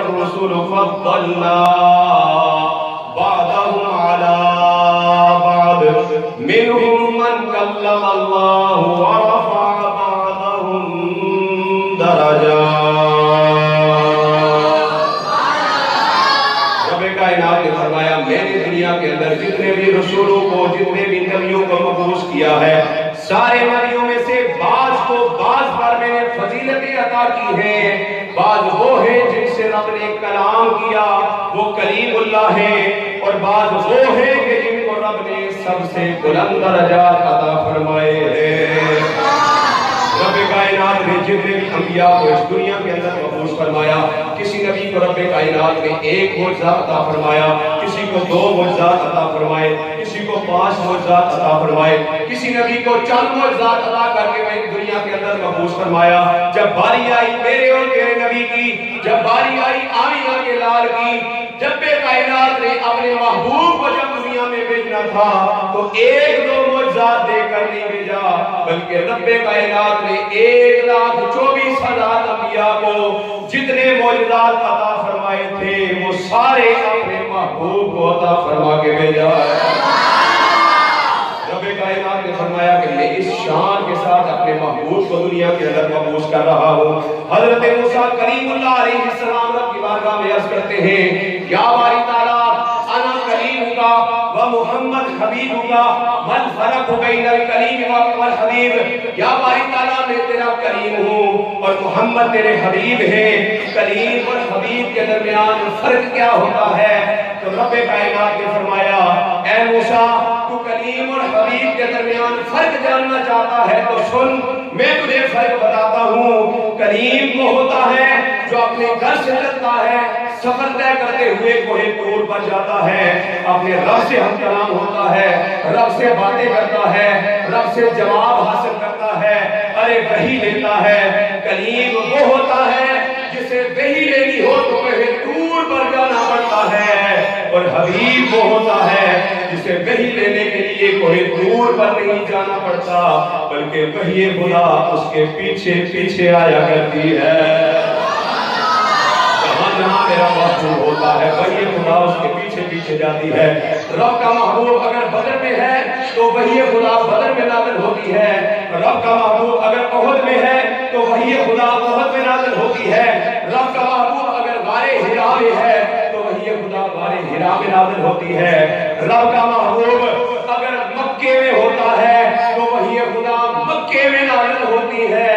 الرسل فضلنا بعضهم على بعض منهم من كلم الله ورفع بعضهم درجات. رب کائنات نے فرمایا میں نے دنیا کے اندر جتنے بھی رسولوں کو جتنے بھی نبیوں کو مبعوث کیا ہے سارے نبیوں میں سے بعض کو بعض پر میں نے فضیلتیں عطا کی ہیں. بعض وہ ہیں جن سے رب نے کلام کیا وہ کلیم اللہ ہیں اور بعض وہ ہیں کہ جن کو رب نے سب سے بلند درجات عطا فرمائے ہیں. رب کائنات نے جتنے بھی انبیاء کو اس دنیا کے اندر مبعوث فرمایا کسی نبی کو رب کائنات نے ایک معجزہ عطا فرمایا, کسی کو 2 معجزات عطا فرمائے, کسی کو 5 معجزات عطا فرمائے, کسی نبی کو چند معجزات عطا کر کے میں دنیا کے اندر مبعوث فرمایا. جب باری آئی میرے اور تیرے نبی کی, جب باری آئی آمینہ کے لال کی, جب کائنات نے اپنے محبوب کو جب دنیا میں بھیجنا تھا تو 1-2 معجزات دے کر نہیں بھیجا بلکہ رب کائنات نے 1,24,000 انبیاء کو جتنے معجزات عطا فرمائے تھے وہ سارے اپنے محبوب کو عطا فرما کے بھیجا ہے. رب کائنات نے فرمایا کہ میں اس شان کے ساتھ اپنے محبوب کو دنیا کے اندر مبعوث کر رہا ہوں. حضرت موسیٰ کلیم اللہ علیہ السلام رب کی بارگاہ میں عرض کرتے ہیں یا باری تعالیٰ انا کلیمکا و محمد حبیبکا من فرق بین الکلیم والحبیب. یا باری تعالیٰ میں تیرا کلیم ہوں اور محمد تیرے حبیب ہیں. کلیم اور حبیب کے درمیان فرق کیا ہوتا ہے؟ تو رب کائنات نے فرمایا اے موسیٰ تو کلیم اور حبیب کے درمیان فرق جاننا چاہتا ہے تو سن میں تجھے فرق بتاتا ہوں. کلیم وہ ہوتا ہے جو اپنے گھر سے چلتا ہے, سفر طے کرتے ہوئے کوہ طور پر جاتا ہے, اپنے رب سے ہم کلام ہوتا ہے, رب سے باتیں کرتا ہے, رب سے جواب حاصل کرتا ہے, ارے وحی لیتا ہے. کلیم وہ ہوتا ہے جسے وحی لینی ہو تو کوہ طور پر جانا پڑتا ہے, اور حبیب وہ ہوتا ہے جسے وحی لینے کے لیے کوہ طور پر نہیں جانا پڑتا بلکہ وحی خدا اس کے پیچھے پیچھے آیا کرتی ہے. جہاں میرا محبوب ہوتا ہے وحی خدا اس کے پیچھے پیچھے جاتی ہے. رب کا محبوب اگر بدر میں ہے تو وحی خدا بدر میں نازل ہوتی ہے. رب کا محبوب اگر احد میں ہے تو وحی خدا احد میں نازل ہوتی ہے. رب کا محبوب اگر غار حرا میں ہے تو وحی خدا غار حرا میں نازل ہوتی ہے. رب کا محبوب اگر مکے میں ہوتا ہے تو وحی خدا مکے میں نازل ہوتی ہے.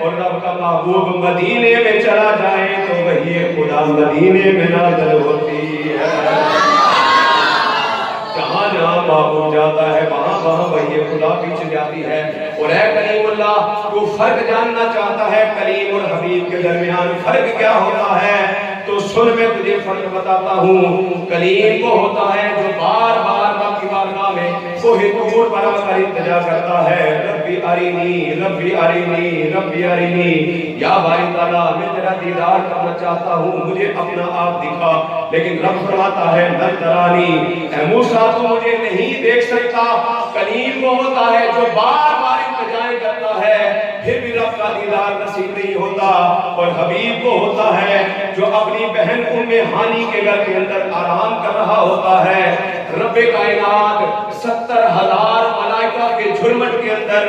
اور رب کا محبوب مدینے میں چلا جائے تو وحی خدا مدینے میں نازل ہوتی ہے. جہاں جہاں محبوب جاتا ہے وہاں وہاں وحی خدا پیچھے جاتی ہے. اور اے کلیم اللہ تو فرق جاننا چاہتا ہے کلیم اور حبیب کے درمیان فرق کیا ہوتا ہے تو سن میں تجھے فرق بتاتا ہوں. کلیم وہ ہوتا ہے جو بار بار رب کی بارگاہ میں کوہ طور پر آ کر التجا کرتا ہے ربی ارینی ربی ارینی ربی ارینی. یا باری تعالیٰ میں تیرا دیدار کرنا چاہتا ہوں مجھے اپنا آپ دکھا. لیکن رب فرماتا ہے لن ترانی, اے موسیٰ تو مجھے نہیں دیکھ سکتا. کلیم وہ ہوتا ہے جو بار بار التجائیں کرتا ہے پھر بھی رب کا دیدار نصیب نہیں ہوتا. اور حبیب وہ ہوتا ہے جو اپنی بہن ہانی کے گھر کے اندر آرام کر رہا ہوتا ہے. رب کائنات 70,000 ملائکہ کے جھرمٹ کے اندر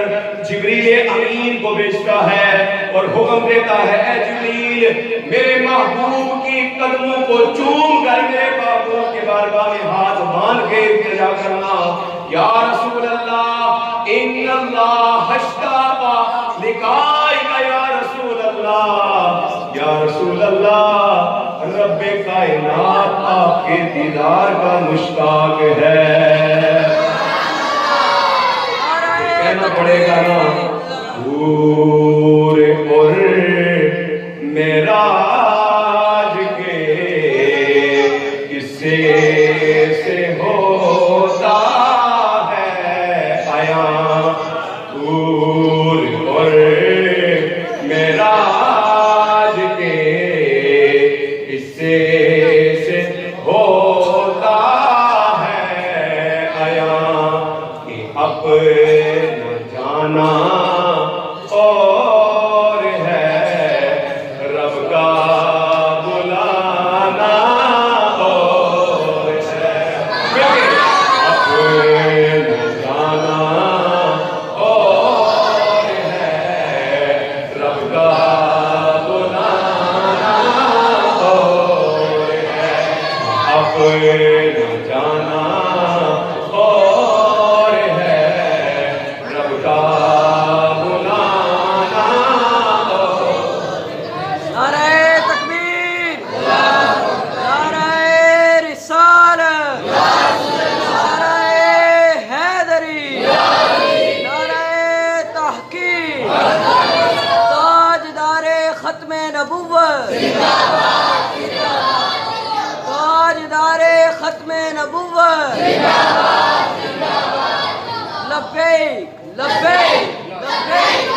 جبریل امین کو بھیجتا ہے اور حکم دیتا ہے اے جبریل میرے محبوب کی قدموں کو چوم کر میرے محبوب کے بارگاہ میں ہاتھ باندھ کے التجا کرنا. یا رسول اللہ ان اللہ اشتاق لقائک یا رسول اللہ. یا رسول اللہ رب کائنات آپ کے دیدار کا مشتاق ہے. کہنا پڑے گا نا حور اور معراج کے قصے سے ہوتا ہے آیا. حور اور معراج کے قصے سے ہوتا ہے آیا کہ اپنا جانا او ختم نبوت تاجدار ختم نبوت لبیک لبیک لبیک